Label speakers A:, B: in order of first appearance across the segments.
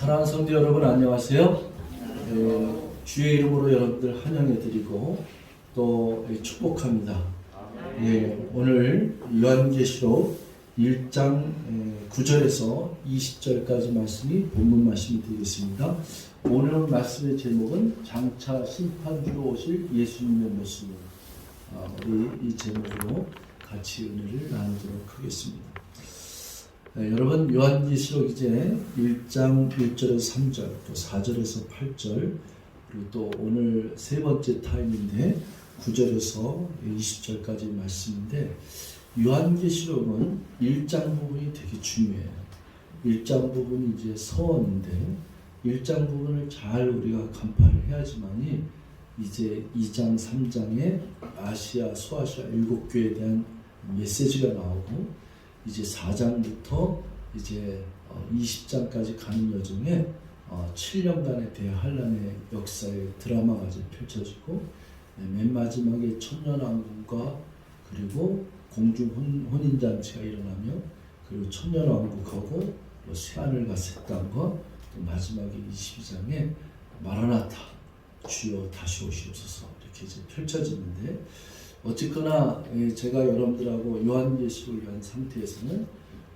A: 사랑하는 성도 여러분 안녕하세요. 주의 이름으로 여러분들 환영해드리고 또 축복합니다. 오늘 요한계시록 1장 9절에서 20절까지 말씀이 본문 말씀이 되겠습니다. 오늘 말씀의 제목은 장차 심판주로 오실 예수님의 모습, 우리 이 제목으로 같이 은혜를 나누도록 하겠습니다. 여러분 요한계시록 이제 1장 1절에서 3절 또 4절에서 8절 그리고 또 오늘 세 번째 타임인데 9절에서 20절까지 말씀인데 요한계시록은 1장 부분이 되게 중요해요. 1장 부분이 이제 서원인데 1장 부분을 잘 우리가 간파를 해야지만이 이제 2장 3장에 아시아 소아시아 7교회에 대한 메시지가 나오고 이제 4장부터 이제 20장까지 가는 여정에 7년간의 대환란의 역사의 드라마가 이제 펼쳐지고 맨 마지막에 천년왕국과 그리고 공중 혼인잔치가 일어나며 그리고 천년왕국하고 새하늘과 새 땅과 또 마지막에 22장에 마라나타 주여 다시 오시옵소서 이렇게 이제 펼쳐지는데 어쨌거나 제가 여러분들하고 요한계시록을 한 상태에서는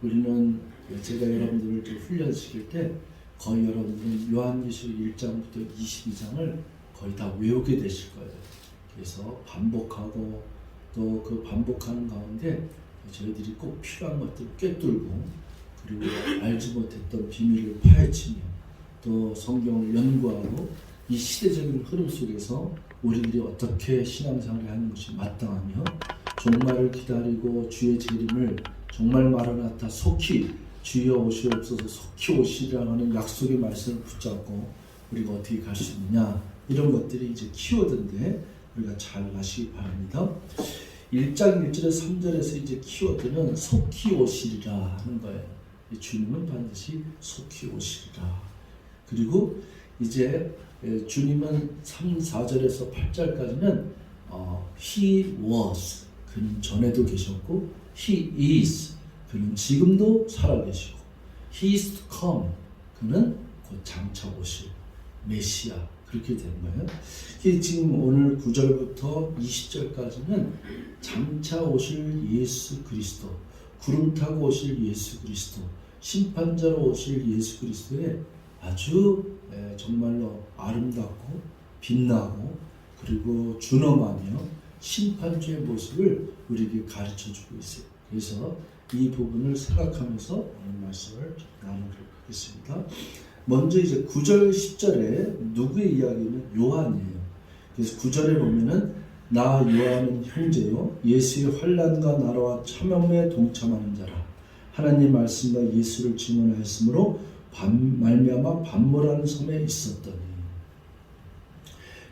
A: 우리는 제가 여러분들을 좀 훈련시킬 때 거의 여러분들은 요한계시록 1장부터 22장을 거의 다 외우게 되실 거예요. 그래서 반복하고 또 그 반복하는 가운데 저희들이 꼭 필요한 것들을 꿰뚫고 그리고 알지 못했던 비밀을 파헤치며 또 성경을 연구하고 이 시대적인 흐름 속에서 우리들이 어떻게 신앙생활을 하는 것이 마땅하며 종말을 기다리고 주의 재림을 정말 마라나타 속히 주여 오시옵소서 속히 오시리라고 하는 약속의 말씀을 붙잡고 우리가 어떻게 갈 수 있느냐 이런 것들이 이제 키워드인데 우리가 잘 아시기 바랍니다. 1장 1절에서 3절에서 이제 키워드는 속히 오시리라 하는 거예요. 주님은 반드시 속히 오시리라. 그리고 이제 주님은 3, 4절에서 8절까지는 He was, 그는 전에도 계셨고 He is, 그는 지금도 살아계시고 He is to come, 그는 곧 장차 오실 메시아 그렇게 되는 거예요. 지금 오늘 9절부터 20절까지는 장차 오실 예수 그리스도, 구름 타고 오실 예수 그리스도, 심판자로 오실 예수 그리스도의 아주 정말로 아름답고 빛나고 그리고 준엄하며 심판주의 모습을 우리에게 가르쳐주고 있어요. 그래서 이 부분을 생각하면서 오늘 말씀을 나누도록 하겠습니다. 먼저 이제 9절 10절에 누구의 이야기는 요한이에요. 그래서 9절에 보면은 나 요한은 형제요 예수의 환난과 나라와 참여에 동참하는 자라 하나님 말씀과 예수를 증언하였으므로 말미암아 반모라는 섬에 있었더니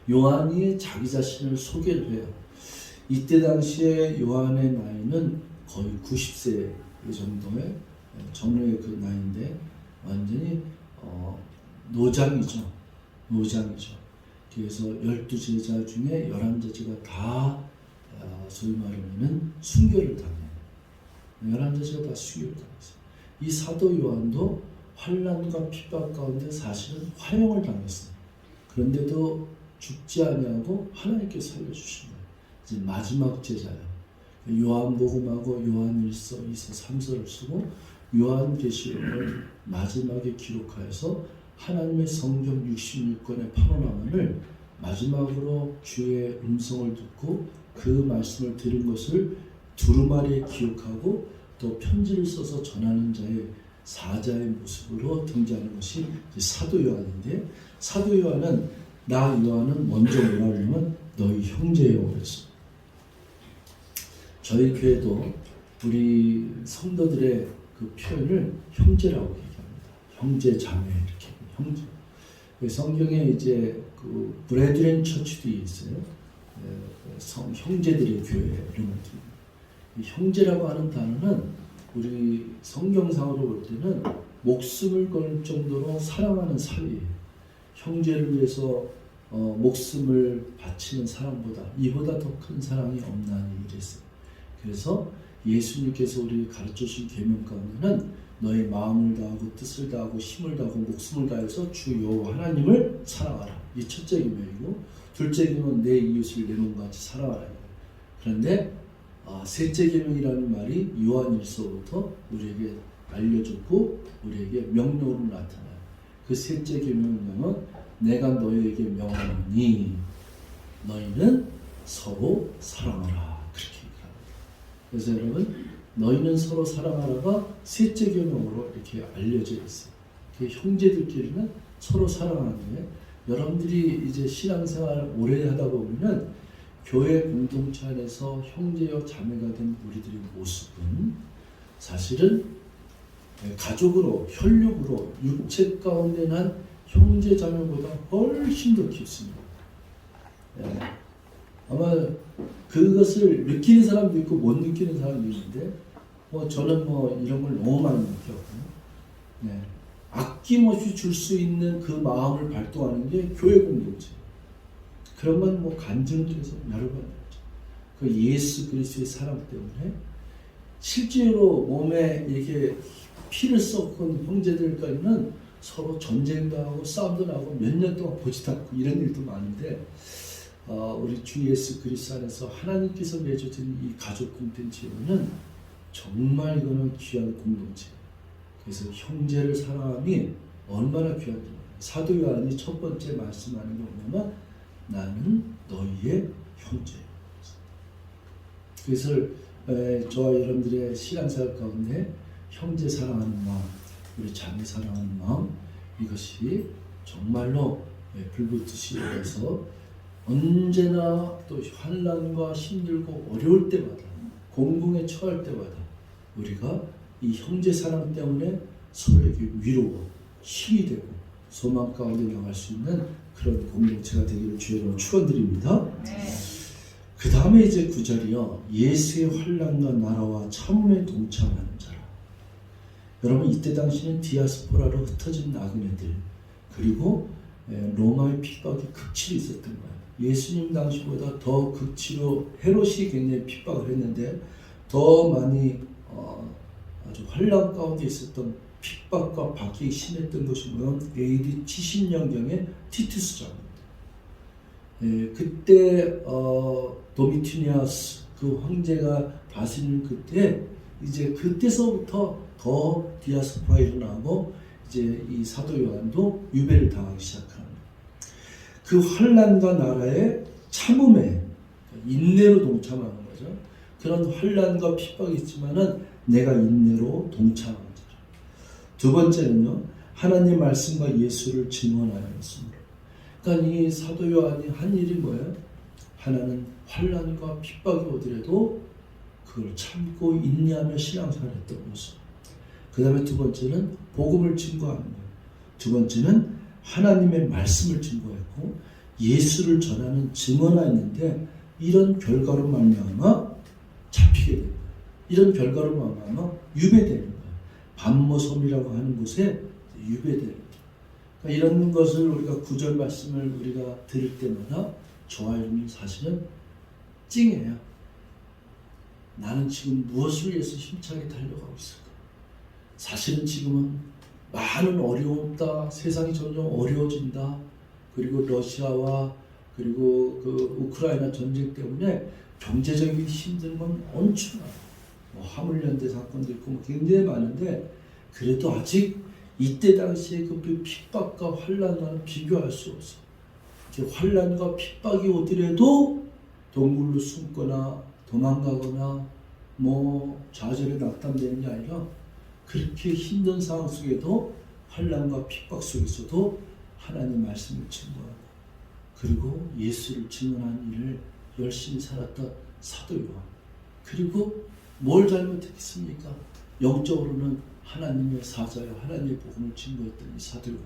A: 요한이 자기 자신을 소개를 해요. 이때 당시에 요한의 나이는 거의 90세 정도의 정로의 그 나이인데 완전히 노장이죠. 그래서 12제자 중에 11제자가 다 소위 말하면 순교를 당해요. 11제자가 다 순교를 당했어요. 이 사도 요한도 환난과 핍박 가운데 사실은 화형을 당했어요. 그런데도 죽지 아니하고 하나님께 살려주신 거예요. 이제 마지막 제자예요. 요한복음하고 요한일서, 2서, 3서를 쓰고 요한계시록을 마지막에 기록하여서 하나님의 성경 66권의 파노라마를 마지막으로 주의 음성을 듣고 그 말씀을 들은 것을 두루마리에 기억하고 또 편지를 써서 전하는 자의 사자의 모습으로 등장하는 것이 사도 요한인데 사도 요한은 나 요한은 먼저 뭐라 그러면 너희 형제요 그랬어. 저희 교회도 우리 성도들의 그 표현을 형제라고 얘기합니다. 형제 자매 이렇게 형제. 성경에 이제 그 브레드렌 처치도 있어요. 형제들의 교회 이런 것들. 형제라고 하는 단어는 우리 성경상으로 볼 때는 목숨을 걸 정도로 사랑하는 사이예요. 형제를 위해서 목숨을 바치는 사람보다 이보다 더 큰 사랑이 없나니 이랬어요. 그래서 예수님께서 우리 가르쳐주신 계명 가운데는 너의 마음을 다하고 뜻을 다하고 힘을 다하고 목숨을 다해서 주 여호와 하나님을 사랑하라. 이 첫째 계명이고, 둘째 계명은 내 이웃을 내 몸과 같이 사랑하라. 그런데 셋째 계명이라는 말이 요한일서부터 우리에게 알려줬고 우리에게 명령으로 나타나요. 그 셋째 계명은 내가 너희에게 명하노니 너희는 서로 사랑하라. 그렇게 얘기합니다. 그래서 여러분, 너희는 서로 사랑하라가 셋째 계명으로 이렇게 알려져 있어요. 그 형제들끼리는 서로 사랑하는데, 여러분들이 이제 신앙생활 오래 하다 보면은 교회 공동체 안에서 형제여 자매가 된 우리들의 모습은 사실은 가족으로, 혈육으로, 육체 가운데 난 형제 자매보다 훨씬 더 깊습니다. 아마 그것을 느끼는 사람도 있고 못 느끼는 사람도 있는데, 저는 이런 걸 너무 많이 느꼈거든요. 아낌없이 줄 수 있는 그 마음을 발동하는 게 교회 공동체. 그런 건 간증을 통해서 여러 번 했죠. 그 예수 그리스도의 사랑 때문에 실제로 몸에 이렇게 피를 섞은 형제들까지는 서로 전쟁도 하고 싸움도 나고 몇 년 동안 보지도 않고 이런 일도 많은데, 우리 주 예수 그리스도 안에서 하나님께서 맺어진 이 가족 공동체는 정말 이거는 귀한 공동체. 그래서 형제를 사랑함이 얼마나 귀한지. 사도 요한이 첫 번째 말씀하는 게 뭐냐면 나는 너희의 형제. 그래서 저와 여러분들의 신앙생활 가운데 형제 사랑하는 마음, 우리 자매 사랑하는 마음, 이것이 정말로 불붙듯이 일어서 언제나 또 환난과 힘들고 어려울 때마다, 공공에 처할 때마다 우리가 이 형제 사랑 때문에 서로에게 위로가 힘이 되고 소망 가운데 나갈 수 있는 그런 공동체가 되기를 주의로 축원드립니다. 그 다음에 이제 9절이요. 예수의 환난과 나라와 참음에 동참하는 자라. 여러분, 이때 당시는 디아스포라로 흩어진 나그네들, 그리고 로마의 핍박이 극치로 있었던 거예요. 예수님 당시보다 더 극치로 헤롯이 굉장히 핍박을 했는데, 더 많이 아주 환난 가운데 있었던 핍박과 박해가 심했던 것이 뭐냐면 AD 70년경에 티투스 장입니다. 그때 도미티니아스 그 황제가 다스리는 그때, 이제 그때서부터 더 디아스포라가 일어나고 이제 이 사도 요한도 유배를 당하기 시작합니다. 그 환난과 나라의 참음에, 인내로 동참하는 거죠. 그런 환난과 핍박이 있지만은 내가 인내로 동참하는 자라. 두 번째는요, 하나님 말씀과 예수를 증언하였으므로. 그러니까 이 사도 요한이 한 일이 뭐예요? 하나는 환난과 핍박이 오더라도 그걸 참고 인내하며 신앙생활을 했던 모습. 그 다음에 두 번째는 복음을 증거하는 거예요. 두 번째는 하나님의 말씀을 증거했고 예수를 전하는 증언하였는데, 이런 결과로 말미암아 잡히게 됩니다. 이런 결과로 말미암아 유배되는 거예요. 반모섬이라고 하는 곳에 유배되는 거예요. 그러니까 이런 것을 우리가 구절 말씀을 우리가 들을 때마다 저와 여러분이 사실은 찡해요. 나는 지금 무엇을 위해서 힘차게 달려가고 있을까? 사실은 지금은 많은 어려움다. 세상이 점점 어려워진다. 그리고 러시아와 그리고 그 우크라이나 전쟁 때문에 경제적인 힘든 건 엄청나요. 화물연대 사건도 있고 굉장히 많은데, 그래도 아직 이때 당시에 그 핍박과 환난과는 비교할 수 없어. 환난과 핍박이 오더라도 동굴로 숨거나 도망가거나 좌절에 낙담되는 게 아니라, 그렇게 힘든 상황 속에도 환난과 핍박 속에서도 하나님 말씀을 증거하고 그리고 예수를 증언하는 일을 열심히 살았던 사도 요한. 그리고 뭘 잘못했겠습니까? 영적으로는 하나님의 사자여 하나님의 복음을 증거했던 이 사도 요한.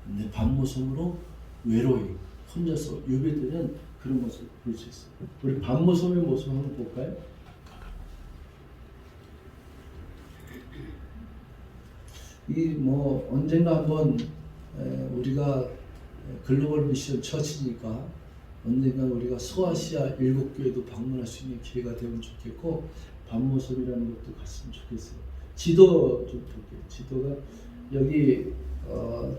A: 근데 반모섬으로 외로이 혼자서 유배되는 그런 모습을 볼 수 있어요. 우리 반모섬의 모습 한번 볼까요? 언젠가 한번 우리가 글로벌 미션 처치니까 언젠가 우리가 소아시아 7교회도 방문할 수 있는 기회가 되면 좋겠고, 밤모섬이라는 것도 갔으면 좋겠어요. 지도 좀 볼게요. 지도가 여기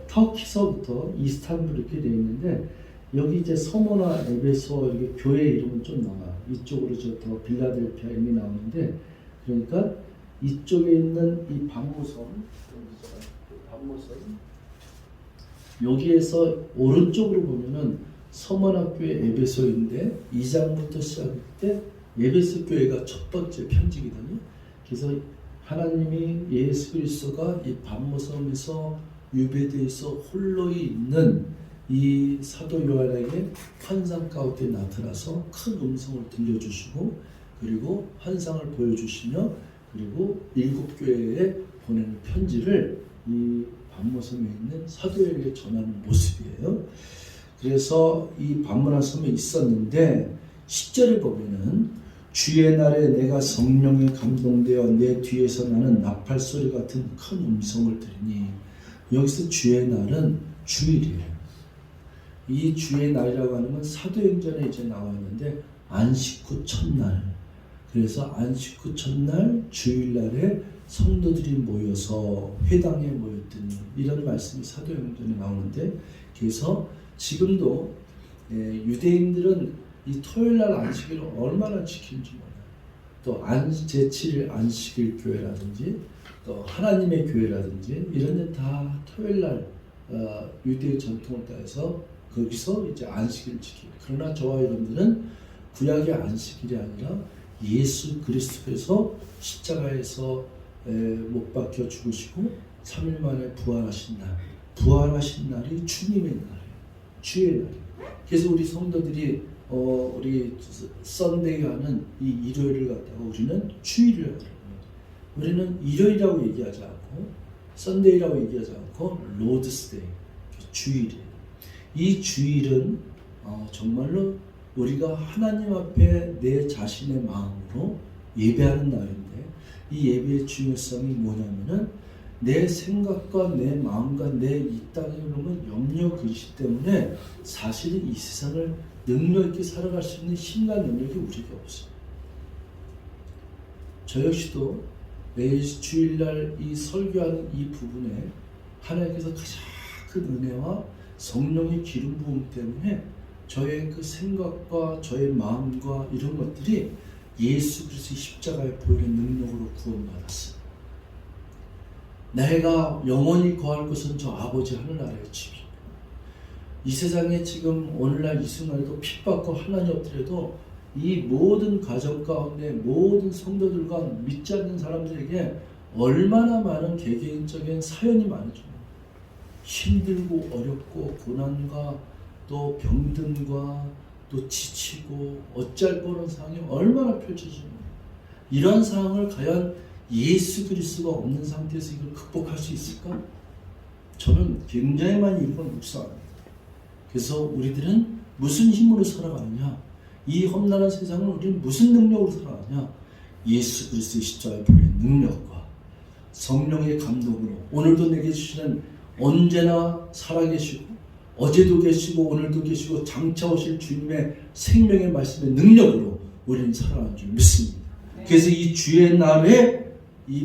A: 터키서부터 이스탄불 이렇게 되어 있는데 여기 이제 서모나 에베소 이렇게 교회 이름은 좀 나와요. 이쪽으로 저 더 빌라델피아 이름이 나오는데 그러니까 이쪽에 있는 이 밤모섬 여기에서 오른쪽으로 보면은 서머나교회 에베소인데 2장부터 시작할 때 에베소 교회가 첫 번째 편지거든요. 그래서 하나님이 예수 그리스도가 이 밤모섬에서 유배되어서 홀로 있는 이 사도 요한에게 환상 가운데 나타나서 큰 음성을 들려주시고 그리고 환상을 보여주시며 그리고 7교회에 보내는 편지를 이 밤모섬에 있는 사도에게 전하는 모습이에요. 그래서 이 밤모섬에 있었는데 10절에 보면은 주의 날에 내가 성령에 감동되어 내 뒤에서 나는 나팔 소리 같은 큰 음성을 들으니 여기서 주의 날은 주일이에요. 이 주의 날이라고 하는 건 사도행전에 이제 나왔는데 안식 후 첫날 그래서 안식 후 첫날 주일날에 성도들이 모여서 회당에 모였더니 이런 말씀이 사도행전에 나오는데 그래서 지금도 유대인들은 이 토요일날 안식일을 얼마나 지키는지 몰라요. 또 제7일 안식일 교회라든지 또 하나님의 교회라든지 이런 데 다 토요일날 유대의 전통을 따라서 거기서 이제 안식일을 지키고 그러나 저와 여러분들은 구약의 안식일이 아니라 예수 그리스도께서 십자가에서 못 박혀 죽으시고 3일 만에 부활하신 날 부활하신 날이 주님의 날이에요. 주의 날이에요. 그래서 우리 성도들이 우리 썬데이 하는 이 일요일을 갖다가 우리는 주일을 하는 거예요. 우리는 일요일이라고 얘기하지 않고 썬데이라고 얘기하지 않고 로드스데이 주일이에요. 이 주일은 정말로 우리가 하나님 앞에 내 자신의 마음으로 예배하는 날인데 이 예배의 중요성이 뭐냐면은 내 생각과 내 마음과 내 이 땅에 있는 염려 근심 때문에 사실은 이 세상을 능력 있게 살아갈 수 있는 힘과 능력이 우리에게 없어요. 저 역시도 매일 주일날 이 설교하는 이 부분에 하나님께서 가장 큰 은혜와 성령의 기름 부음 때문에 저의 그 생각과 저의 마음과 이런 것들이 예수 그리스도의 십자가에 보이는 능력으로 구원받았어요. 내가 영원히 거할 곳은 저 아버지 하늘나라의 집이에요. 이 세상에 지금 오늘날 이 순간에도 핍박과 환난이 없더라도 이 모든 가정 가운데 모든 성도들과 믿지 않는 사람들에게 얼마나 많은 개개인적인 사연이 많죠. 힘들고 어렵고 고난과 또 병든과 또 지치고 어쩔 뻔한 상황이 얼마나 펼쳐지는 거예요. 이런 상황을 과연 예수 그리스도가 없는 상태에서 이걸 극복할 수 있을까? 저는 굉장히 많이 이걸 묵상합니다. 그래서 우리들은 무슨 힘으로 살아가느냐? 이 험난한 세상을 우리는 무슨 능력으로 살아가느냐? 예수 그리스도의 십자가의 보혈의 능력과 성령의 감동으로 오늘도 내게 주시는 언제나 살아계시고 어제도 계시고 오늘도 계시고 장차 오실 주님의 생명의 말씀의 능력으로 우리는 살아가는 줄 믿습니다. 그래서 이 주의 날에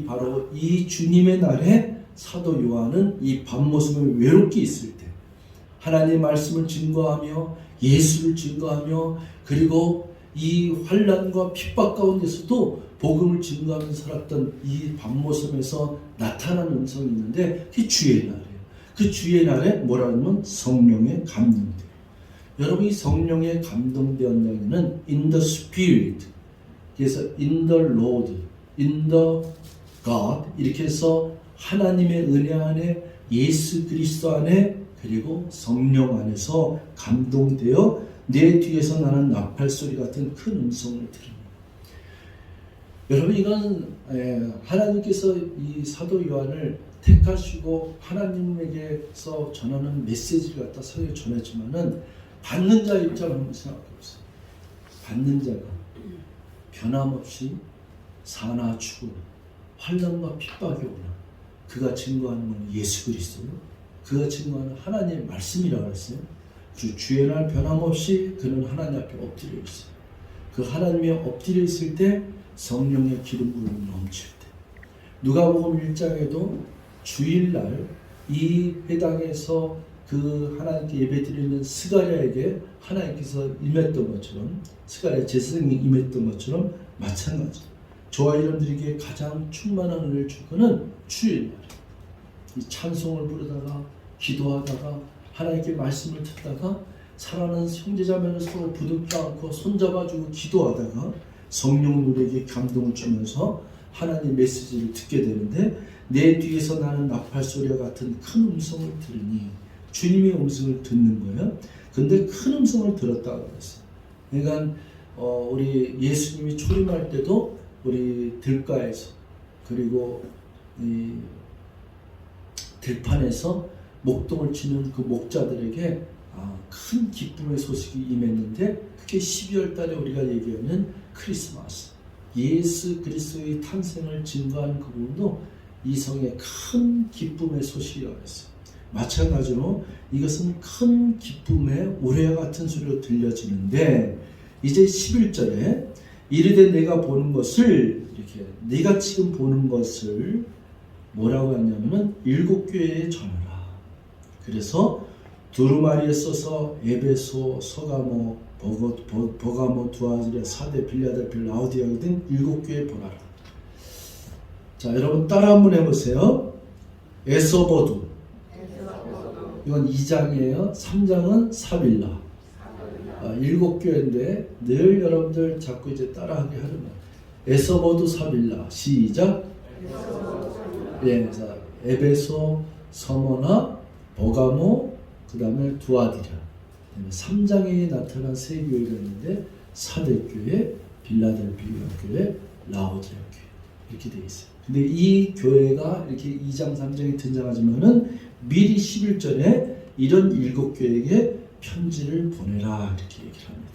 A: 바로 이 주님의 날에 사도 요한은 이 밤모섬에 외롭게 있을 때 하나님의 말씀을 증거하며 예수를 증거하며 그리고 이 환난과 핍박 가운데서도 복음을 증거하면서 살았던 이 밤모섬에서 나타나는 음성이 있는데 그게 주의 날이에요. 그 주의 날에 뭐라 하면 성령의 감동돼요. 여러분이 성령의 감동되었냐면 in the spirit 그래서 in the Lord, in the God 이렇게 해서 하나님의 은혜 안에 예수 그리스도 안에 그리고 성령 안에서 감동되어 내 뒤에서 나는 나팔 소리 같은 큰 음성을 들으니 여러분 이건 하나님께서 이 사도 요한을 택하시고 하나님에게서 전하는 메시지를 갖다 서로에 전했지만은 받는 자의 입장을 한번 생각해 보세요. 받는 자가 변함없이 사나 죽음, 환난과 핍박이 오나 그가 증거하는 건 예수 그리스도요. 그가 증거하는 하나님의 말씀이라고 했어요. 그리고 주의 날 변함없이 그는 하나님 앞에 엎드려 있어요. 그 하나님의 엎드려 있을 때 성령의 기름 부음이 넘칠 때. 누가복음 1장에도 주일날 이 회당에서 그 하나님께 예배드리는 스가랴에게 하나님께서 임했던 것처럼, 스가랴 제사장이 임했던 것처럼 마찬가지. 저와 여러분들에게 가장 충만한 은혜를 줄 거는 주일날. 이 찬송을 부르다가 기도하다가 하나님께 말씀을 듣다가 사랑하는 형제자매를 서로 부둥켜 안고 손잡아주고 기도하다가 성령 우리에게 감동을 주면서 하나님 메시지를 듣게 되는데, 내 뒤에서 나는 나팔 소리와 같은 큰 음성을 들으니, 주님의 음성을 듣는 거예요. 근데 큰 음성을 들었다고 그랬어요. 그러니까 우리 예수님이 초림할 때도 우리 들가에서, 그리고 이 들판에서 목동을 치는 그 목자들에게 큰 기쁨의 소식이 임했는데, 그게 12월 달에 우리가 얘기하는 크리스마스, 예수 그리스도의 탄생을 증거하는 그 부분도 이성의 큰 기쁨의 소식이라고 했어요. 마찬가지로 이것은 큰 기쁨의 우레와 같은 소리로 들려지는데, 이제 11절에 이르되 내가 보는 것을, 이렇게 네가 지금 보는 것을 뭐라고 하냐면은 7교회에 전하라. 그래서 두루마리에 써서 에베소, 서가모, 버가모, 두아디라, 사데, 빌라델피아, 라오디게아 등 7교회에 보라라. 자, 여러분 따라 한번 해보세요. 에서버두, 이건 2장이에요. 3장은 사빌라. 7교회인데 늘 여러분들 자꾸 이제 따라하게 하는 거예요. 에서버두 사빌라. 시작. 예, 자, 에베소, 서머나, 버가모, 그 다음에 두아디라. 3장에 나타난 세 교회가 있는데, 사대교회, 빌라델피아 교회, 라오디게아 교회, 이렇게 되어 있어요. 근데 이 교회가 이렇게 2장, 3장에 등장하지만은 미리 11절에 이런 7교회에게 편지를 보내라, 이렇게 얘기를 합니다.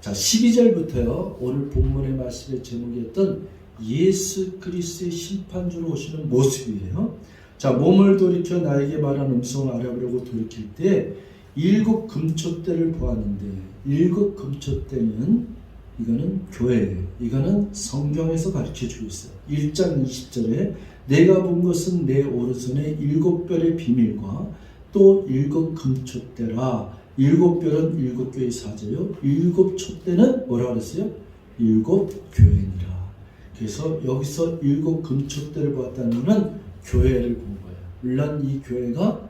A: 자, 12절부터요, 오늘 본문의 말씀의 제목이었던 예수 그리스도의 심판주로 오시는 모습이에요. 자, 몸을 돌이켜 나에게 말한 음성을 알아보려고 돌이킬 때 7 금초대를 보았는데, 7 금초대는 이거는 교회예요. 이거는 성경에서 가르쳐주고 있어요. 1장 20절에 내가 본 것은 내 오른손에 7별의 비밀과 또 7 금초대라. 7별은 7교회의 사제요, 7 촛대는 뭐라고 그랬어요? 7 교회니라. 그래서 여기서 7 금초대를 보았다는 것은 교회를 본 거예요. 물론 이 교회가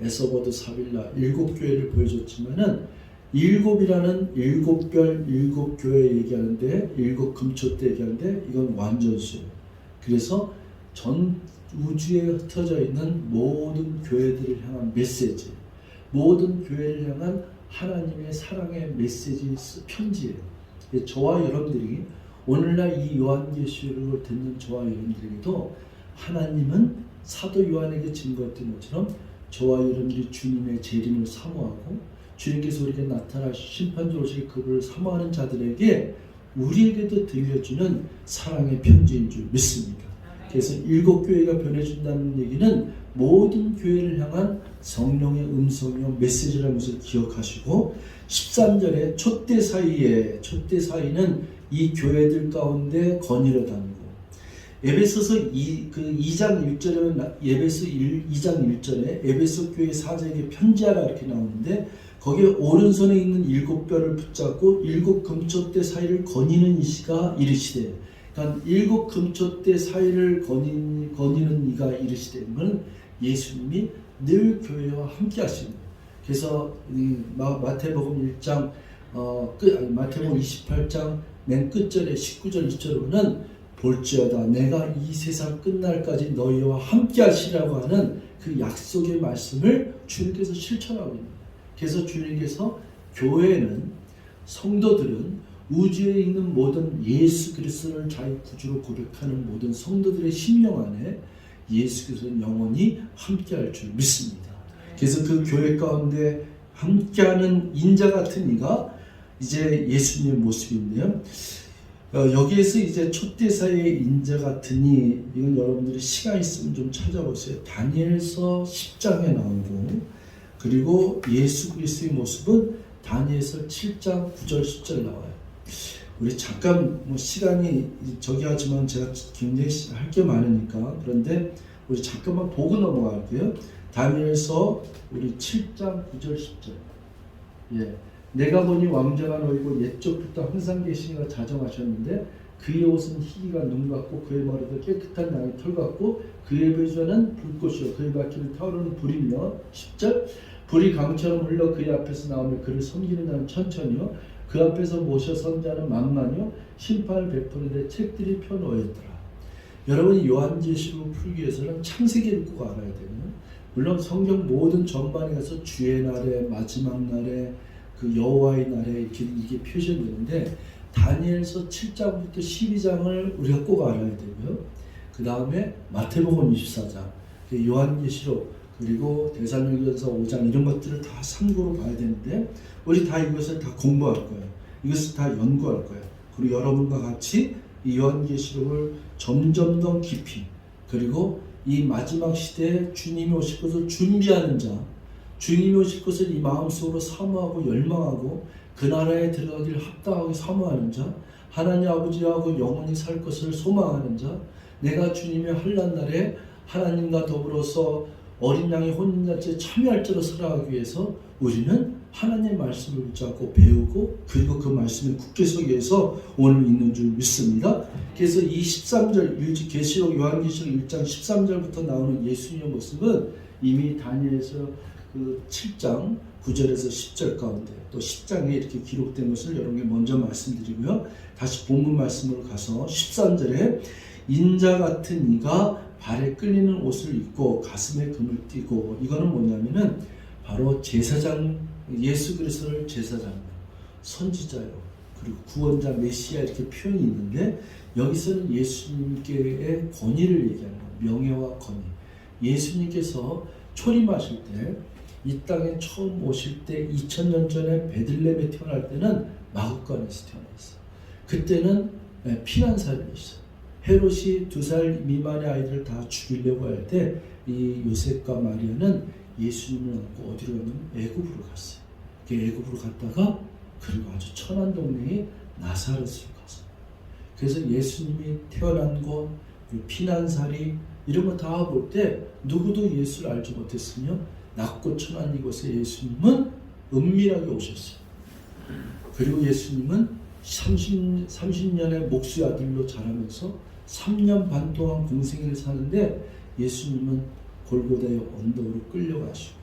A: 에서버두 사빌라 7교회를 보여줬지만은 7이라는 7별 7교회 얘기하는데, 7 금초대 얘기하는데, 이건 완전수예요. 그래서 전 우주에 흩어져 있는 모든 교회들을 향한 메시지, 모든 교회를 향한 하나님의 사랑의 메시지 편지예요. 저와 여러분들이 오늘날 이 요한계시록을 듣는 저와 여러분들에게도 하나님은 사도 요한에게 증거했던 것처럼 저와 여러분들이 주님의 재림을 사모하고 주님께서 우리에게 나타나 심판주로 오실 그분을 사모하는 자들에게 우리에게도 들려주는 사랑의 편지인 줄 믿습니다. 그래서 7교회가 변해준다는 얘기는 모든 교회를 향한 성령의 음성이요 메시지라는 것을 기억하시고, 13절에 촛대 사이는 이 교회들 가운데 거니러 다니고, 에베소서 2장 1절에 에베소 2장 1절에 에베소 교회 사제에게 편지하라 이렇게 나오는데, 거기에 오른손에 있는 7별을 붙잡고 7 금초대 사이를 거니는 이시가 이르시되, 그러니까 7 금초대 사이를 거니는 이가 이르시되, 이건 예수님이 늘 교회와 함께 하시는 거예요. 그래서 마태복음 1장 마태복음 28장 맨 끝절에 19절 20절에 보면 볼지어다 내가 이 세상 끝날까지 너희와 함께 하시라고 하는 그 약속의 말씀을 주님께서 실천하고 있는 거예요. 그래서 주님께서 교회는, 성도들은 우주에 있는 모든 예수 그리스도를 자기 구주로 고백하는 모든 성도들의 심령 안에 예수 그리스도는 영원히 함께할 줄 믿습니다. 그래서 그 교회 가운데 함께하는 인자 같은 이가 이제 예수님의 모습인데요. 여기에서 이제 촛대사의 인자 같으니, 이건 여러분들이 시간 있으면 좀 찾아보세요. 다니엘서 10장에 나오고, 그리고 예수 그리스도의 모습은 다니엘서 7장 9절 10절 나와요. 우리 잠깐 시간이 저기 하지만 제가 굉장히 할 게 많으니까 그런데 우리 잠깐만 보고 넘어갈게요. 다니엘서 우리 7장 9절 10절. 예, 내가 보니 왕자가 너희고 옛적부터 항상 계시니가 자정하셨는데 그의 옷은 희기가 눈 같고 그의 머리도 깨끗한 양의 털 같고 그의 배좌는 불꽃이요 그의 바퀴를 타오르는 불이며 10절 불이 강처럼 흘러 그의 앞에서 나오며 그를 섬기는 자는 천천히요 그 앞에서 모셔 선 자는 만만히요 심판을 베푸는데 책들이 펴놓여있더라. 여러분이 요한계시록 풀기 위해서는 창세기를 꼭 알아야 되거든요. 물론 성경 모든 전반에 가서 주의 날에 마지막 날에 그 여호와의 날에 이렇게 이게 표시되는데 다니엘서 7장부터 12장을 우리가 꼭 알아야 되고요. 그 다음에 마태복음 24장, 요한계시록 그리고 데살로니가서 5장 이런 것들을 다 참고로 봐야 되는데 우리 다 이것을 다 공부할 거예요. 이것을 다 연구할 거예요. 그리고 여러분과 같이 이 요한계시록을 점점 더 깊이 그리고 이 마지막 시대에 주님이 오실 것을 준비하는 자, 주님이 오실 것을 이 마음속으로 사모하고 열망하고 그 나라에 들어가기를 합당하게 사모하는 자, 하나님 아버지하고 영원히 살 것을 소망하는 자, 내가 주님의 환난 날에 하나님과 더불어서 어린 양의 혼인잔치에 참여할 자로 살아가기 위해서 우리는 하나님의 말씀을 붙잡고 배우고 그리고 그 말씀에 굳게 서기 위해서 오늘 있는 줄 믿습니다. 그래서 이 13절 계시록 요한계시록 1장 13절부터 나오는 예수님의 모습은 이미 다니엘서 그 7장 9절에서 10절 가운데 또 10장에 이렇게 기록된 것을 여러분께 먼저 말씀드리고요. 다시 본문 말씀으로 가서 13절에 인자 같은 이가 발에 끌리는 옷을 입고 가슴에 금을 띠고 이거는 뭐냐면은 바로 제사장 예수 그리스도를 제사장 선지자요 그리고 구원자 메시아 이렇게 표현이 있는데 여기서는 예수님께의 권위를 얘기하는 거예요. 명예와 권위. 예수님께서 초림하실 때 이 땅에 처음 오실 때 2000년 전에 베들레헴에 태어날 때는 마구간에서 태어났어요. 그때는 피난사였어요. 헤롯이 2살 미만의 아이들을 다 죽이려고 할 때 이 요셉과 마리아는 예수님을 안고 어디로 가냐면 애굽으로 갔어요. 애굽으로 갔다가 그리고 아주 천한 동네에 나사렛으로 갔어요. 그래서 예수님이 태어난 곳, 피난살이 이런 거 다 볼 때 누구도 예수를 알지 못했으며 낮고 천한 이곳에 예수님은 은밀하게 오셨어요. 그리고 예수님은 30년의 목수의 아들로 자라면서 3년 반 동안 공생애를 사는데 예수님은 골고다의 언덕으로 끌려가시고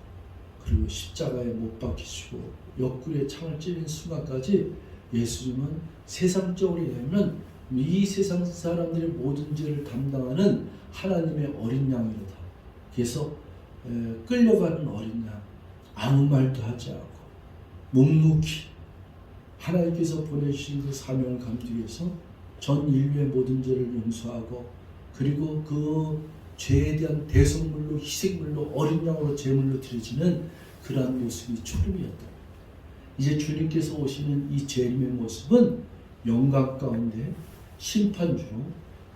A: 그리고 십자가에 못 박히시고 옆구리에 창을 찌른 순간까지 예수님은 세상적으로 얘기하면 이 세상 사람들의 모든 죄를 담당하는 하나님의 어린 양이로다. 그래서 끌려가는 어린 양, 아무 말도 하지 않고 묵묵히 하나님께서 보내주신 그 사명을 감추기 위해서 전 인류의 모든 죄를 용서하고 그리고 그 죄에 대한 대성물로 희생물로 어린 양으로 제물로 드려지는 그러한 모습이 초림이었다. 이제 주님께서 오시는 이 재림의 모습은 영광 가운데 심판주로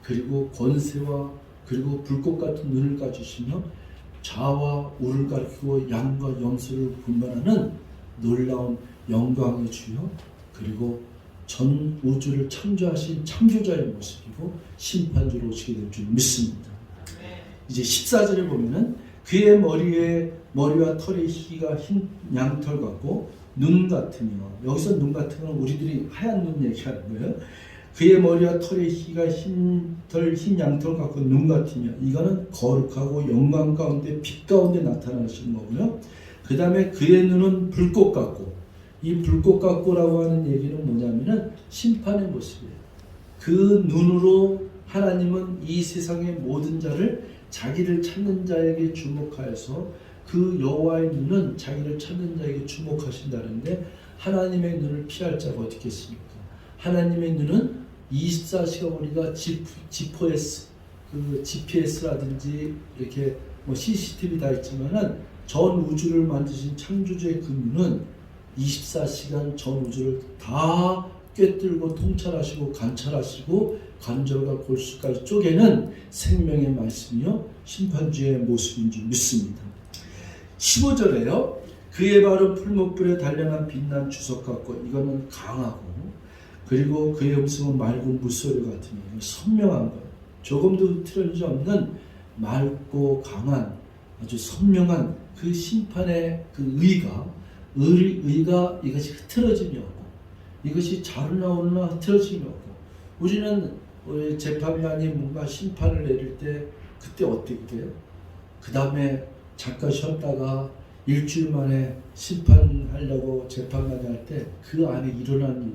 A: 그리고 권세와 그리고 불꽃 같은 눈을 가지시며 좌와 우를 가리키고 양과 염소를 분별하는 놀라운 영광의 주요 그리고 전 우주를 창조하신 창조자의 모습이고 심판주로 오시게 될 줄 믿습니다. 이제 14절에 보면은 그의 머리와 털의 희가 흰 양털 같고 눈 같으며 여기서 눈 같은 건 우리들이 하얀 눈 얘기하는 거예요. 그의 머리와 털의 희가 흰 양털 같고 눈 같으며 이거는 거룩하고 영광 가운데 빛 가운데 나타나시는 거고요. 그 다음에 그의 눈은 불꽃 같고 이 불꽃 같고라고 하는 얘기는 뭐냐면은 심판의 모습이에요. 그 눈으로 하나님은 이 세상의 모든 자를 자기를 찾는 자에게 주목하여서 그 여호와의 눈은 자기를 찾는 자에게 주목하신다는데 하나님의 눈을 피할 자가 어디 있겠습니까? 하나님의 눈은 24시간 우리가 GPS라든지 이렇게 CCTV 다 있지만은 전 우주를 만드신 창조주의 그 눈은 24시간 전 우주를 다 꿰뚫고 통찰하시고 관찰하시고 관절과 골수까지 쪼개는 생명의 말씀이요 심판주의 모습인 줄 믿습니다. 15절에요. 그의 발은 풀무불에 단련한 빛난 주석 같고 이거는 강하고 그리고 그의 음성은 맑은 물소리 같으니 선명한 것, 조금도 틀어지지 없는 맑고 강한 아주 선명한 그 심판의 그 의가 이것이 흐트러짐이 없고 이것이 자르나 오르나 흐트러짐이 없고 우리는 재판이 아닌 뭔가 심판을 내릴 때 그때 어떻게 돼요? 그 다음에 잠깐 쉬었다가 일주일 만에 심판하려고 재판까지 할 때 그 안에 일어나는 일이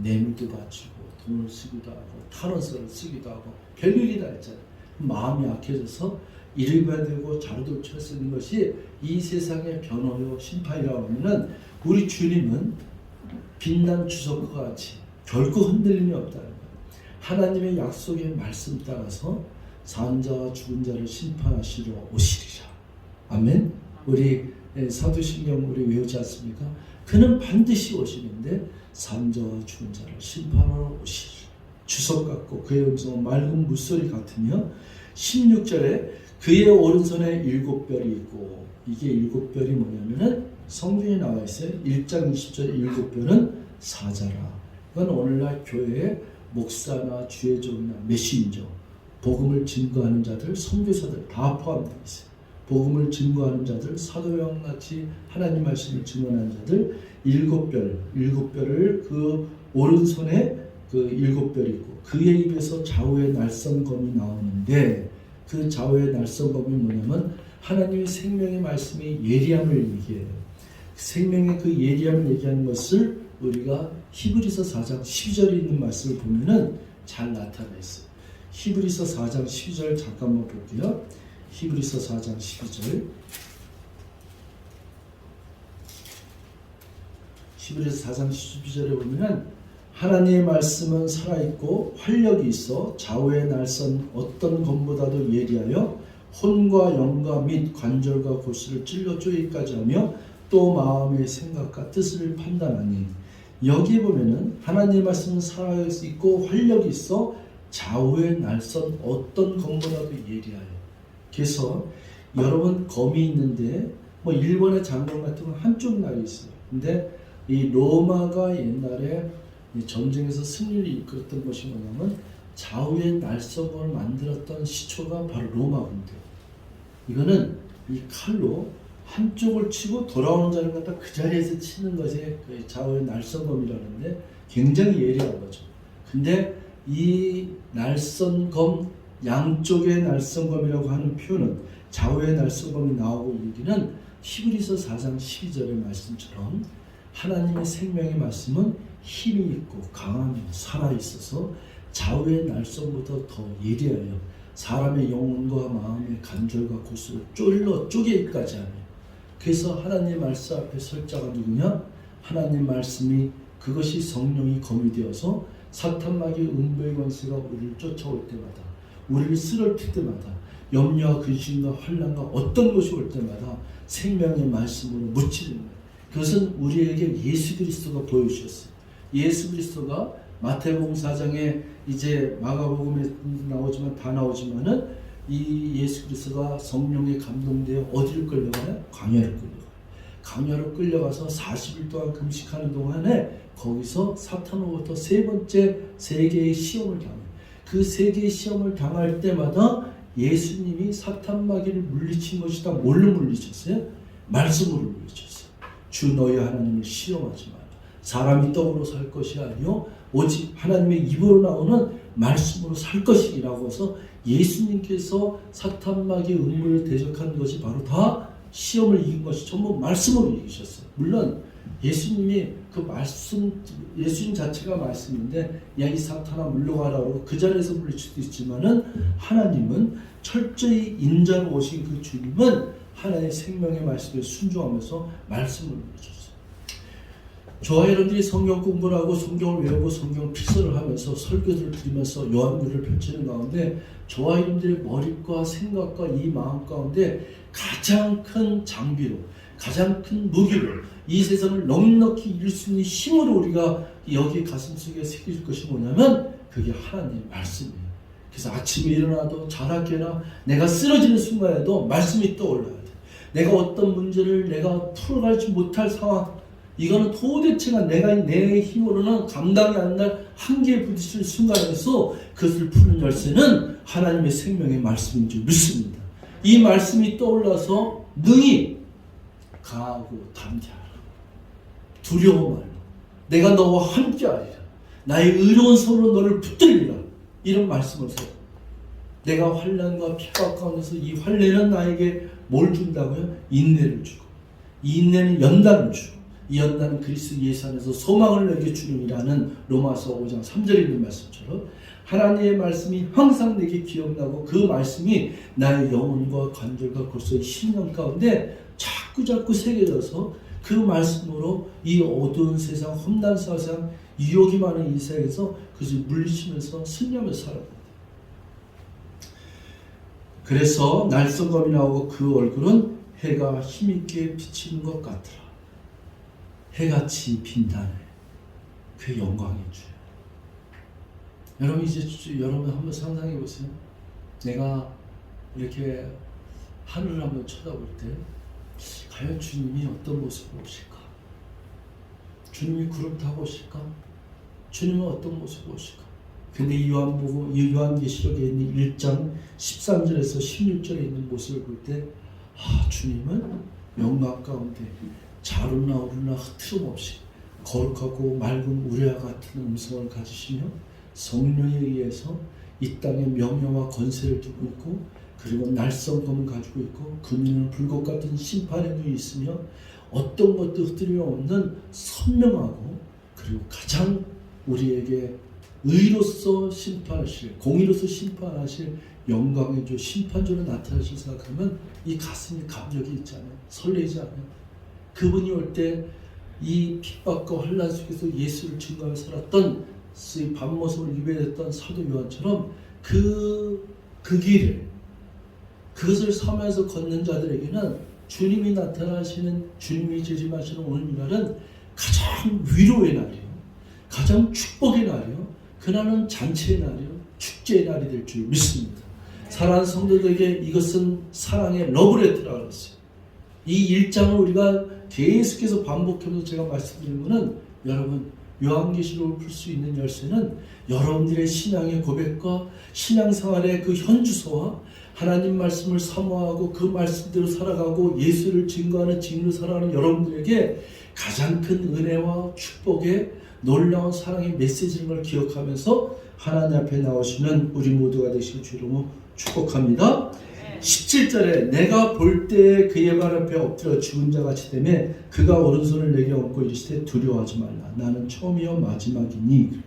A: 뇌물도 바치고 돈을 쓰기도 하고 탄원서를 쓰기도 하고 별일이 다 있잖아요. 마음이 약해져서 이르게 되고 자루도 쳐 쓰는 것이 이 세상의 변호요 심판이라고 하면은 우리 주님은 빛난 주석과 같이 결코 흔들림이 없다는 거예요. 하나님의 약속의 말씀 따라서 산 자와 죽은 자를 심판하시러 오시리라. 아멘. 우리 사도신경 우리 외우지 않습니까? 그는 반드시 오시는데 산 자와 죽은 자를 심판하러 오시리라. 주석 같고 그의 음성은 맑은 물소리 같으며 16절에 그의 오른손에 7별이 있고 이게 7별이 뭐냐면은 성경에 나와 있어요. 1장 20절에 7별은 사자라. 이건 오늘날 교회의 목사나 주의종이나 메신저, 복음을 증거하는 자들, 선교사들 다 포함되어 있어요. 복음을 증거하는 자들, 사도형 같이 하나님 말씀을 증언하는 자들 7별을 그 오른손에 그 7별이 있고 그의 입에서 좌우의 날선검이 나오는데 그 좌우의 날선검이 뭐냐면 하나님의 생명의 말씀이 예리함을 얘기해요. 생명의 그 예리함을 얘기하는 것을 우리가 히브리서 4장 12절에 있는 말씀을 보면은 잘 나타나 있어요. 히브리서 4장 12절 잠깐만 볼게요. 히브리서 4장 12절. 히브리서 4장 12절에 보면은 하나님의 말씀은 살아있고 활력이 있어 좌우의 날선 어떤 검보다도 예리하여 혼과 영과 및 관절과 골수를 찔러 쪼개기까지 하며 또 마음의 생각과 뜻을 판단하니 여기에 보면은 하나님의 말씀은 살아있고 활력이 있어 좌우의 날선 어떤 검보다도 예리하여. 그래서 여러분 검이 있는데 뭐 일본의 장검 같은 건 한쪽 날이 있어요. 근데 이 로마가 옛날에 전쟁에서 승리를 이끌었던 것이 뭐냐면 좌우의 날선검을 만들었던 시초가 바로 로마 군대. 이거는 이 칼로 한쪽을 치고 돌아오는 자를 갖다 그 자리에서 치는 것이 그 좌우의 날선검이라는데 굉장히 예리한 거죠. 근데 이 날선검 양쪽의 날선검이라고 하는 표현은 좌우의 날선검이 나오고 얘기는 히브리서 4장 12절의 말씀처럼 하나님의 생명의 말씀은 힘이 있고 강하며 살아있어서 좌우의 날선보다 더 예리하여 사람의 영혼과 마음의 간절과 골수를 쪼개기까지 하며 그래서 하나님의 말씀 앞에 설 자가 누구냐? 하나님 말씀이 그것이 성령이 검이 되어서 사탄마귀의 음부의 권세가 우리를 쫓아올 때마다 우리를 쓰러뜨릴 때마다 염려와 근심과 환난과 어떤 것이 올 때마다 생명의 말씀으로 묻히는 거예요. 그것은 우리에게 예수 그리스도가 보여주셨어요. 예수 그리스도가 마태복음 4장에 이제 마가복음에 나오지만 다 나오지만은 이 예수 그리스도가 성령에 감동되어 어디를 끌려가요? 광야를 끌려가요. 광야로 끌려가서 40일 동안 금식하는 동안에 거기서 사탄으로부터 세 번째 세계의 시험을 당해요. 그 세계의 시험을 당할 때마다 예수님이 사탄 마귀를 물리친 것이다. 뭘로 물리쳤어요? 말씀으로 물리쳤어요. 주 너희 하나님을 시험하지 마라. 사람이 떡으로 살 것이 아니요 오직 하나님의 입으로 나오는 말씀으로 살 것이라고 해서 예수님께서 사탄 마귀의 음모를 대적한 것이 바로 다 시험을 이긴 것이 전부 말씀으로 이기셨어요. 물론 예수님이 그 말씀, 예수님 자체가 말씀인데 야 이 사탄아 물러가라고 그 자리에서 물릴 수도 있지만은 하나님은 철저히 인자로 오신 그 주님은 하나님의 생명의 말씀에 순종하면서 말씀을 물려줬어요. 저와 여러분들이 성경 공부를 하고 성경을 외우고 성경 필서를 하면서 설교들을 들으면서 요한글을 펼치는 가운데 저와 여러분들의 머릿과 생각과 이 마음 가운데 가장 큰 장비로 가장 큰 무기로 이 세상을 넉넉히 이길 수 있는 힘으로 우리가 여기 가슴속에 새길 것이 뭐냐면 그게 하나님의 말씀이에요. 그래서 아침에 일어나도 자나 깨나 내가 쓰러지는 순간에도 말씀이 떠올라야 돼. 내가 어떤 문제를 내가 풀어가지 못할 상황 이거는 도대체가 내가 내 힘으로는 감당이 안 날 한계에 부딪힐 순간에서 그것을 푸는 열쇠는 하나님의 생명의 말씀인 줄 믿습니다. 이 말씀이 떠올라서 능히 강하고 담대하라. 두려워 말라. 내가 너와 함께하리라. 나의 의로운 손으로 너를 붙들리라. 이런 말씀을 써. 내가 환난과 핍박 가운데서 이 환난은 나에게 뭘 준다고요? 인내를 주고, 이 인내는 연단을 주고, 이 연단은 그리스도 예수 안에서 소망을 내게 주름이라는 로마서 5장 3절에 있는 말씀처럼 하나님의 말씀이 항상 내게 기억나고 그 말씀이 나의 영혼과 관절과 골수의 신령 가운데 자꾸 새겨져서 그 말씀으로 이 어두운 세상, 험난 세상, 유혹이 많은 이 세상에서 그것을 물리치면서 승리하며 살아갑니다. 그래서 날성검이 나오고 그 얼굴은 해가 힘있게 비치는 것 같더라. 해같이 빛나네. 그 영광의 주. 여러분 이제 여러분 한번 상상해 보세요. 내가 이렇게 하늘을 한번 쳐다볼 때 과연 주님이 어떤 모습으로 오실까? 주님이 구름 타고 오실까? 주님은 어떤 모습으로 오실까? 근데 이 요한계시록에 있는 1장 13절에서 16절에 있는 모습을 볼 때 주님은 영광 가운데 자루나 오르나 흐트름없이 거룩하고 맑은 우레와 같은 음성을 가지시며 성령에 의해서 이 땅에 명예와 권세를 두고 있고 그리고 날성검을 가지고 있고 그 눈은 불꽃 같은 심판의 눈이 있으며 어떤 것도 흩뜨림이 없는 선명하고 그리고 가장 우리에게 의로서 심판하실, 공의로서 심판하실 영광의 주 심판주로 나타나실 생각하면 이 가슴이 감격이 있잖아요. 설레지 않아요. 그분이 올 때 이 핍박과 환난 속에서 예수를 증거하며 살았던 이 밤모습을 입에댔던 사도 요한처럼 그 길을 그것을 삼아서 걷는 자들에게는 주님이 나타나시는 주님이 재림하시는 오늘 날은 가장 위로의 날이에요. 가장 축복의 날이에요. 그날은 잔치의 날이에요. 축제의 날이 될 줄 믿습니다. 사랑하는 성도들에게 이것은 사랑의 러브레터라고 했어요. 이 1장을 우리가 계속해서 반복하면서 제가 말씀드린 것은 여러분 요한계시록을 풀 수 있는 열쇠는 여러분들의 신앙의 고백과 신앙생활의 그 현주소와 하나님 말씀을 사모하고 그 말씀대로 살아가고 예수를 증거하는 증인으로 살아가는 여러분들에게 가장 큰 은혜와 축복의 놀라운 사랑의 메시지인 걸 기억하면서 하나님 앞에 나오시는 우리 모두가 되실 주로 축복합니다. 17절에 내가 볼 때 그의 발 앞에 엎드려 죽은 자같이 되매 그가 오른손을 내게 얹고 이르시되 두려워하지 말라. 나는 처음이요 마지막이니.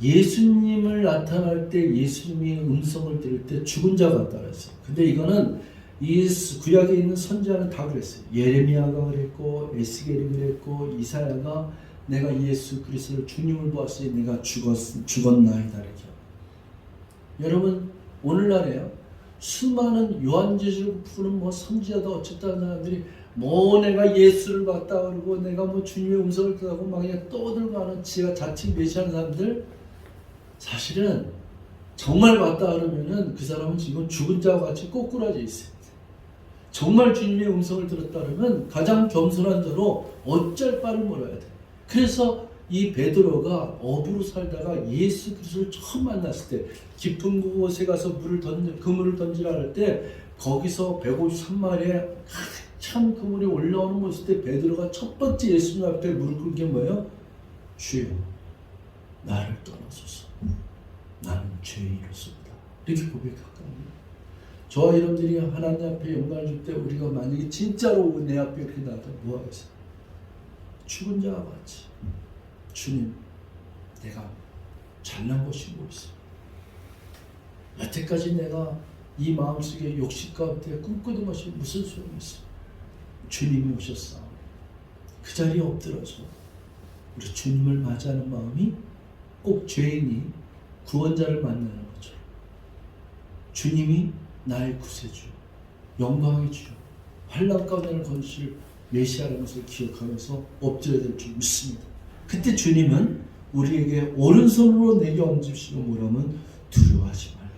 A: 예수님을 나타날 때 예수님이 음성을 들을 때 죽은 자 같다 그랬어요. 근데 이거는 이 구약에 있는 선지자는 다 그랬어요. 예레미야가 그랬고 에스겔이 그랬고 이사야가 내가 예수 그리스도를 주님을 보았으니 내가 죽었나이다 이렇게. 여러분 오늘날에요. 수많은 요한계시록 푸는 선지자다 어쨌다 하는 사람들이 내가 예수를 봤다 그러고 내가 주님의 음성을 듣고 막 그냥 떠들고 하는 지가 자칭 메시아하는 사람들 사실은 정말 봤다 그러면은 그 사람은 지금 죽은 자와 같이 꼬꾸라져 있어요. 정말 주님의 음성을 들었다 그러면 가장 겸손한 자로 어쩔 바를 몰라야 돼. 그래서 이 베드로가 어부로 살다가 예수 그리스도를 처음 만났을 때 깊은 곳에 가서 그물을 던지라 할 때 거기서 153마리에 참 그물이 올라오는 모습 때 베드로가 첫 번째 예수님 앞에 무릎 꿇은 게 뭐예요? 주여 나를 떠나소서 나는 죄인이로소이다 이렇게 고백했거든요. 저와 여러분들이 하나님 앞에 영광을 줄 때 우리가 만약에 진짜로 내 앞에 이렇게 나왔다면 뭐 하겠어요? 죽은 자와 같이 주님 내가 잘난 것이 뭐 있어? 여태까지 내가 이 마음속에 욕심 가운데 꿈꾸던 것이 무슨 소용이 있어? 주님이 오셨어. 그 자리에 엎드려서 우리 주님을 맞이하는 마음이 꼭 죄인이 구원자를 만나는 것처럼 주님이 나의 구세주, 영광의 주, 환난 가운데를 건질 메시아라는 것을 기억하면서 엎드려야 될 줄 믿습니다. 그때 주님은 우리에게 오른손으로 내게 얹으시고 뭐라면 두려워하지 말라.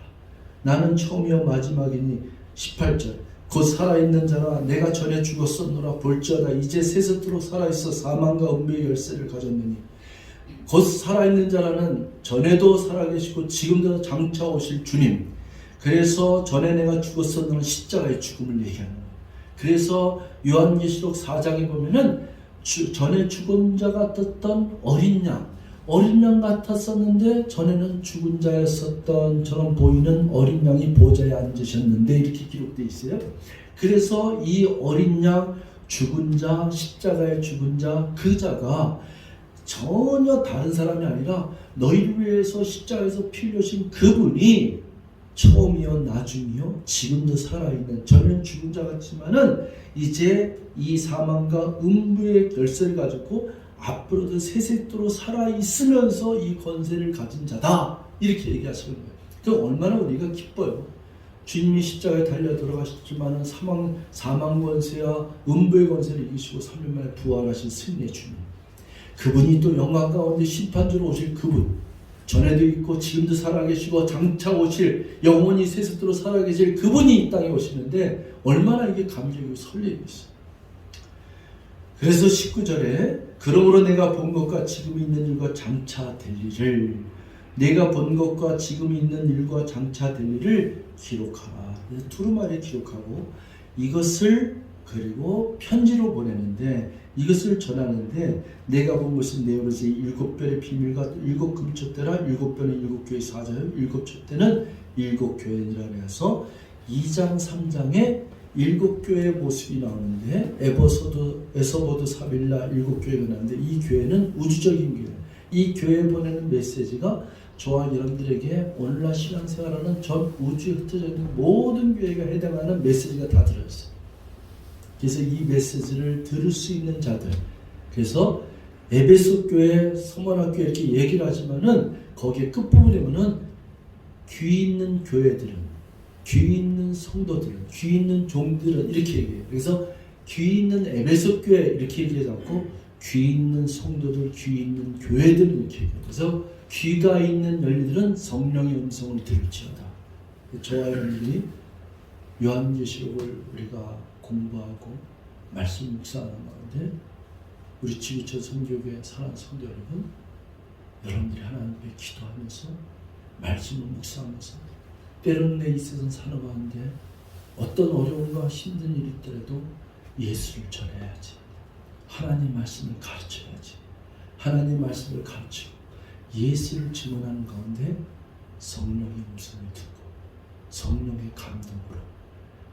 A: 나는 처음이요 마지막이니 18절 곧 살아있는 자라 내가 전에 죽었었노라 볼지어다 이제 세세토록 살아있어 사망과 음부의 열쇠를 가졌느니 곧 살아있는 자라는 전에도 살아계시고 지금도 장차 오실 주님. 그래서 전에 내가 죽었었노라 십자가의 죽음을 얘기하는 거예요. 그래서 요한계시록 4장에 보면은 전에 죽은 자 같았던 어린 양 같았었는데 전에는 죽은 자였었던 처럼 보이는 어린 양이 보좌에 앉으셨는데 이렇게 기록되어 있어요. 그래서 이 어린 양, 죽은 자, 십자가에 죽은 자, 그 자가 전혀 다른 사람이 아니라 너희를 위해서 십자가에서 피 흘리신 그분이 처음이요 나중이요 지금도 살아있는 전엔 죽은 자 같지만은 이제 이 사망과 음부의 열쇠를 가지고 앞으로도 세세토록 살아있으면서 이 권세를 가진 자다 이렇게 얘기하시는 거예요. 그 얼마나 우리가 기뻐요. 주님이 십자가에 달려 돌아가셨지만은 사망 권세와 음부의 권세를 이기시고 3년 만에 부활하신 승리의 주님. 그분이 또 영광 가운데 심판주로 오실 그분. 전에도 있고 지금도 살아계시고 장차 오실 영원히 세세토록 살아계실 그분이 이 땅에 오시는데 얼마나 이게 감격이고 설레고 있어요. 그래서 19절에 그러므로 내가 본 것과 지금 있는 일과 장차 될 일을 내가 본 것과 지금 있는 일과 장차 될 일을 기록하라. 두루마리에 기록하고 이것을 그리고 편지로 보내는데 이것을 전하는데 내가 본 것은 내 오로지 7별의 비밀과 7금초대라 7별은 7교회 사자요 7촛대는 7교회니라 해서 2장 3장에 7교회의 모습이 나오는데 에서보드 사빌라 7교회가 나오는데 이 교회는 우주적인 교회. 이 교회에 보내는 메시지가 저와 여러분들에게 오늘날 신앙생활하는 전 우주에 흩어져 있는 모든 교회가 해당하는 메시지가 다 들어있어요. 그래서 이 메시지를 들을 수 있는 자들. 그래서 에베소 교회, 서머나 교회 이렇게 얘기를 하지만은 거기에 끝부분에 보면 귀 있는 교회들은, 귀 있는 성도들은, 귀 있는 종들은 이렇게 얘기해요. 그래서 귀 있는 에베소 교회 이렇게 얘기하지 않고 귀 있는 성도들, 귀 있는 교회들은 이렇게 얘기해요. 그래서 귀가 있는 너희들은 성령의 음성을 들을지어다. 저와 여러분들이 요한계시록을 우리가 공부하고 말씀 묵상하는 가운데 우리 지구촌 선교교회 사랑하는 성도 여러분, 여러분들이 하나님 앞에 기도하면서 말씀을 묵상하면서 때로는 내 이 세상 사는 가운데 어떤 어려움과 힘든 일이 있더라도 예수를 전해야지. 하나님 말씀을 가르쳐야지. 하나님 말씀을 가르치고 예수를 증언하는 가운데 성령의 음성을 듣고 성령의 감동으로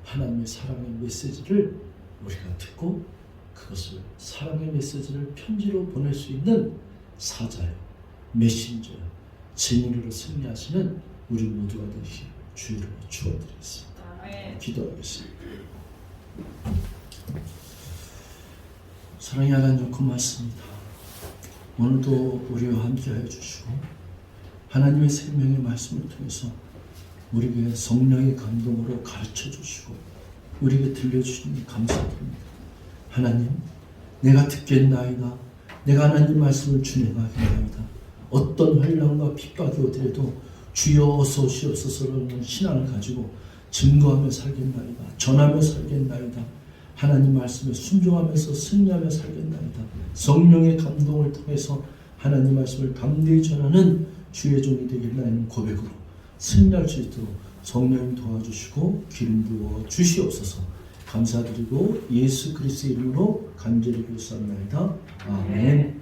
A: 하나님의 사랑의 메시지를 우리가 듣고 그것을 사랑의 메시지를 편지로 보낼 수 있는 사자요, 메신저요, 증인으로 승리하시는 우리 모두가 되시길 주의로 축원드리겠습니다. 기도하겠습니다. 사랑의 하나님 고맙습니다. 오늘도 우리와 함께하여 주시고 하나님의 생명의 말씀을 통해서 우리에게 성령의 감동으로 가르쳐 주시고 우리에게 들려주시니 감사드립니다. 하나님, 내가 듣겠나이다. 내가 하나님 말씀을 준행하겠나이다. 어떤 환난과 핍박이 오더라도 주여 어서 오시옵소서라는 신앙을 가지고 증거하며 살겠나이다. 전하며 살겠나이다. 하나님 말씀에 순종하면서 승리하며 살겠나이다. 성령의 감동을 통해서 하나님 말씀을 담대히 전하는 주의 종이 되겠나이는 고백으로 승리할 수 있도록 성령님 도와주시고 기름 부어 주시옵소서. 감사드리고 예수 그리스도의 이름으로 간절히 기도합나이다. 아멘.